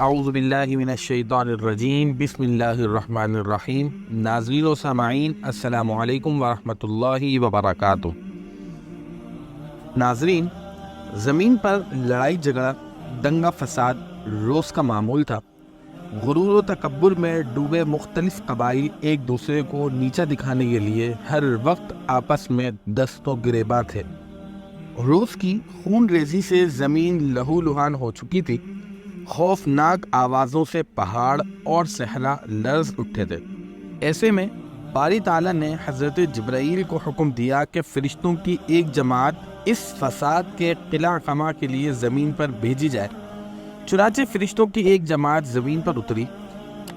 اعوذ باللہ من الشیطان الرجیم بسم اللہ الرحمن الرحیم۔ ناظرین و سامعین السلام علیکم ورحمۃ اللہ وبرکاتہ۔ ناظرین، زمین پر لڑائی جھگڑا، دنگا فساد روز کا معمول تھا۔ غرور و تکبر میں ڈوبے مختلف قبائل ایک دوسرے کو نیچا دکھانے کے لیے ہر وقت آپس میں دست و گریباں تھے۔ روز کی خون ریزی سے زمین لہو لہان ہو چکی تھی۔ خوفناک آوازوں سے پہاڑ اور صحرا لرز اٹھے تھے۔ ایسے میں باری تعالیٰ نے حضرت جبرائیل کو حکم دیا کہ فرشتوں کی ایک جماعت اس فساد کے قلع خما کے لیے زمین پر بھیجی جائے۔ چنانچہ فرشتوں کی ایک جماعت زمین پر اتری۔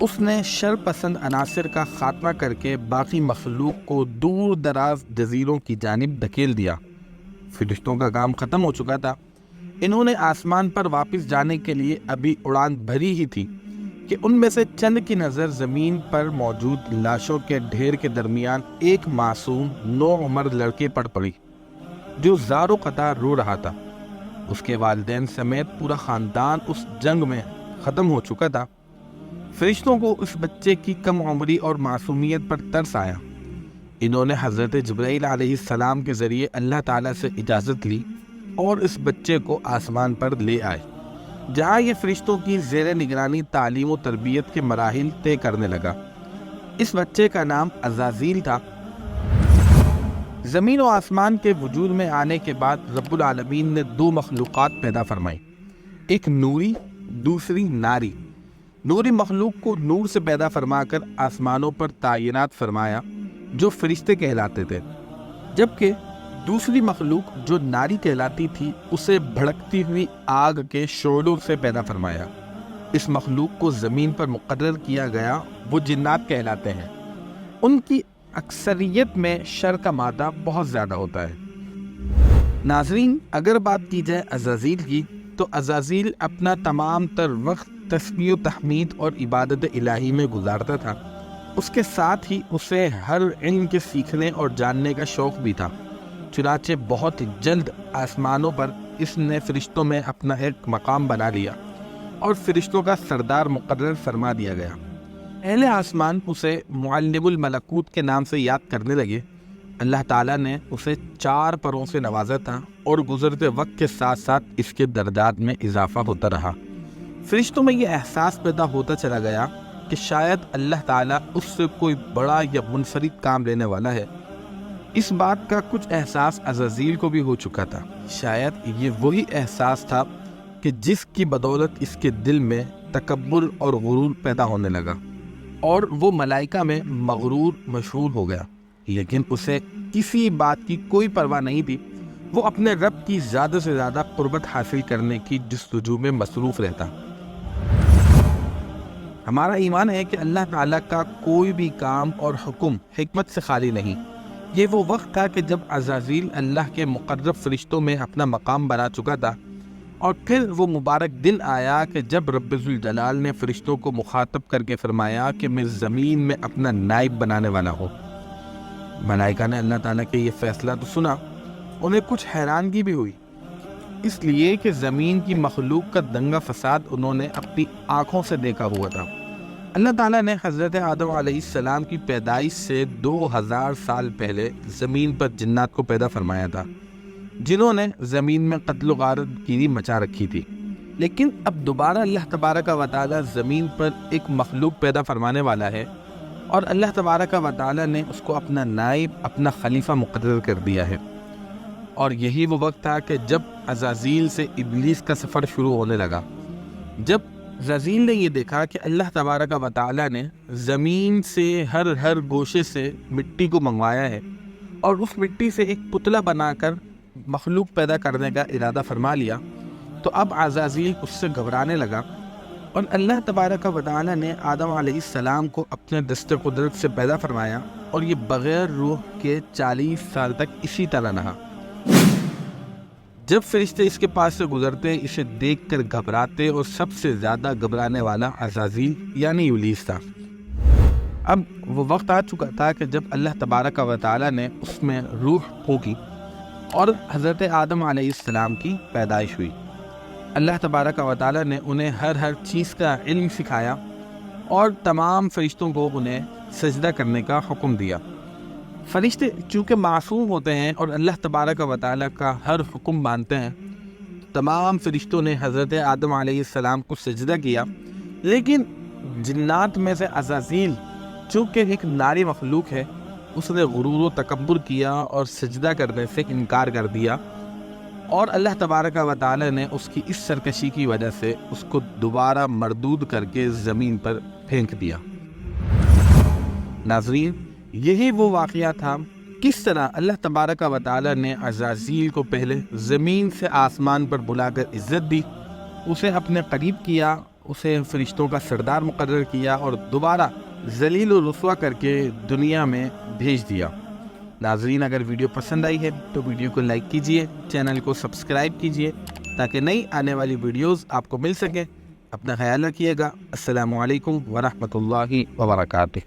اس نے شر پسند عناصر کا خاتمہ کر کے باقی مخلوق کو دور دراز جزیروں کی جانب دھکیل دیا۔ فرشتوں کا کام ختم ہو چکا تھا۔ انہوں نے آسمان پر واپس جانے کے لیے ابھی اڑان بھری ہی تھی کہ ان میں سے چند کی نظر زمین پر موجود لاشوں کے ڈھیر کے درمیان ایک معصوم نوعمر لڑکے پر پڑی جو زار و قطار رو رہا تھا۔ اس کے والدین سمیت پورا خاندان اس جنگ میں ختم ہو چکا تھا۔ فرشتوں کو اس بچے کی کم عمری اور معصومیت پر ترس آیا۔ انہوں نے حضرت جبرائیل علیہ السلام کے ذریعے اللہ تعالیٰ سے اجازت لی اور اس بچے کو آسمان پر لے آئے، جہاں یہ فرشتوں کی زیر نگرانی تعلیم و تربیت کے مراحل طے کرنے لگا۔ اس بچے کا نام عزازیل تھا۔ زمین و آسمان کے وجود میں آنے کے بعد رب العالمین نے دو مخلوقات پیدا فرمائی، ایک نوری، دوسری ناری۔ نوری مخلوق کو نور سے پیدا فرما کر آسمانوں پر تعینات فرمایا جو فرشتے کہلاتے تھے، جبکہ دوسری مخلوق جو ناری کہلاتی تھی اسے بھڑکتی ہوئی آگ کے شعلوں سے پیدا فرمایا۔ اس مخلوق کو زمین پر مقرر کیا گیا، وہ جنات کہلاتے ہیں۔ ان کی اکثریت میں شر کا مادہ بہت زیادہ ہوتا ہے۔ ناظرین، اگر بات کی جائے عزازیل کی تو عزازیل اپنا تمام تر وقت تسبیح و تحمید اور عبادت الہی میں گزارتا تھا۔ اس کے ساتھ ہی اسے ہر علم کے سیکھنے اور جاننے کا شوق بھی تھا۔ چنانچہ بہت جلد آسمانوں پر اس نے فرشتوں میں اپنا ایک مقام بنا لیا اور فرشتوں کا سردار مقرر فرما دیا گیا۔ اہل آسمان اسے معلم الملکوت کے نام سے یاد کرنے لگے۔ اللہ تعالیٰ نے اسے 4 پروں سے نوازا تھا اور گزرتے وقت کے ساتھ ساتھ اس کے درجات میں اضافہ ہوتا رہا۔ فرشتوں میں یہ احساس پیدا ہوتا چلا گیا کہ شاید اللہ تعالیٰ اس سے کوئی بڑا یا منفرد کام لینے والا ہے۔ اس بات کا کچھ احساس عزازیل کو بھی ہو چکا تھا۔ شاید یہ وہی احساس تھا کہ جس کی بدولت اس کے دل میں تکبر اور غرور پیدا ہونے لگا اور وہ ملائکہ میں مغرور مشہور ہو گیا، لیکن اسے کسی بات کی کوئی پرواہ نہیں تھی۔ وہ اپنے رب کی زیادہ سے زیادہ قربت حاصل کرنے کی جستجو میں مصروف رہتا۔ ہمارا ایمان ہے کہ اللہ تعالیٰ کا کوئی بھی کام اور حکم حکمت سے خالی نہیں۔ یہ وہ وقت تھا کہ جب عزازیل اللہ کے مقرب فرشتوں میں اپنا مقام بنا چکا تھا، اور پھر وہ مبارک دن آیا کہ جب رب ذوالجلال نے فرشتوں کو مخاطب کر کے فرمایا کہ میں زمین میں اپنا نائب بنانے والا ہوں۔ ملائکہ نے اللہ تعالیٰ کے یہ فیصلہ تو سنا، انہیں کچھ حیرانگی بھی ہوئی، اس لیے کہ زمین کی مخلوق کا دنگا فساد انہوں نے اپنی آنکھوں سے دیکھا ہوا تھا۔ اللہ تعالیٰ نے حضرت آدم علیہ السلام کی پیدائش سے 2000 سال پہلے زمین پر جنات کو پیدا فرمایا تھا، جنہوں نے زمین میں قتل و غارت گیری مچا رکھی تھی۔ لیکن اب دوبارہ اللہ تبارک و تعالیٰ زمین پر ایک مخلوق پیدا فرمانے والا ہے، اور اللہ تبارک و تعالیٰ نے اس کو اپنا نائب، اپنا خلیفہ مقرر کر دیا ہے۔ اور یہی وہ وقت تھا کہ جب عزازیل سے ابلیس کا سفر شروع ہونے لگا۔ جب عزازیل نے یہ دیکھا کہ اللہ تبارک و تعالیٰ نے زمین سے ہر گوشے سے مٹی کو منگوایا ہے اور اس مٹی سے ایک پتلا بنا کر مخلوق پیدا کرنے کا ارادہ فرما لیا، تو اب عزازیل اس سے گھبرانے لگا، اور اللہ تبارک و تعالیٰ نے آدم علیہ السلام کو اپنے دست قدرت سے پیدا فرمایا، اور یہ بغیر روح کے 40 سال تک اسی طرح رہا۔ جب فرشتے اس کے پاس سے گزرتے اسے دیکھ کر گھبراتے، اور سب سے زیادہ گھبرانے والا عزازیل یعنی ابلیس تھا۔ اب وہ وقت آ چکا تھا کہ جب اللہ تبارک و تعالیٰ نے اس میں روح پھونکی اور حضرت آدم علیہ السلام کی پیدائش ہوئی۔ اللہ تبارک و تعالی نے انہیں ہر چیز کا علم سکھایا اور تمام فرشتوں کو انہیں سجدہ کرنے کا حکم دیا۔ فرشتے چونکہ معصوم ہوتے ہیں اور اللہ تبارک و تعالی کا ہر حکم مانتے ہیں، تمام فرشتوں نے حضرت آدم علیہ السلام کو سجدہ کیا، لیکن جنات میں سے عزازیل چونکہ ایک ناری مخلوق ہے، اس نے غرور و تکبر کیا اور سجدہ کرنے سے انکار کر دیا، اور اللہ تبارک و تعالی نے اس کی اس سرکشی کی وجہ سے اس کو دوبارہ مردود کر کے زمین پر پھینک دیا۔ ناظرین، یہی وہ واقعہ تھا کس طرح اللہ تبارک و تعالی نے عزازیل کو پہلے زمین سے آسمان پر بلا کر عزت دی، اسے اپنے قریب کیا، اسے فرشتوں کا سردار مقرر کیا اور دوبارہ ذلیل و رسوا کر کے دنیا میں بھیج دیا۔ ناظرین، اگر ویڈیو پسند آئی ہے تو ویڈیو کو لائک کیجئے، چینل کو سبسکرائب کیجئے تاکہ نئی آنے والی ویڈیوز آپ کو مل سکیں۔ اپنا خیال رکھیے گا۔ السلام علیکم ورحمۃ اللہ وبرکاتہ۔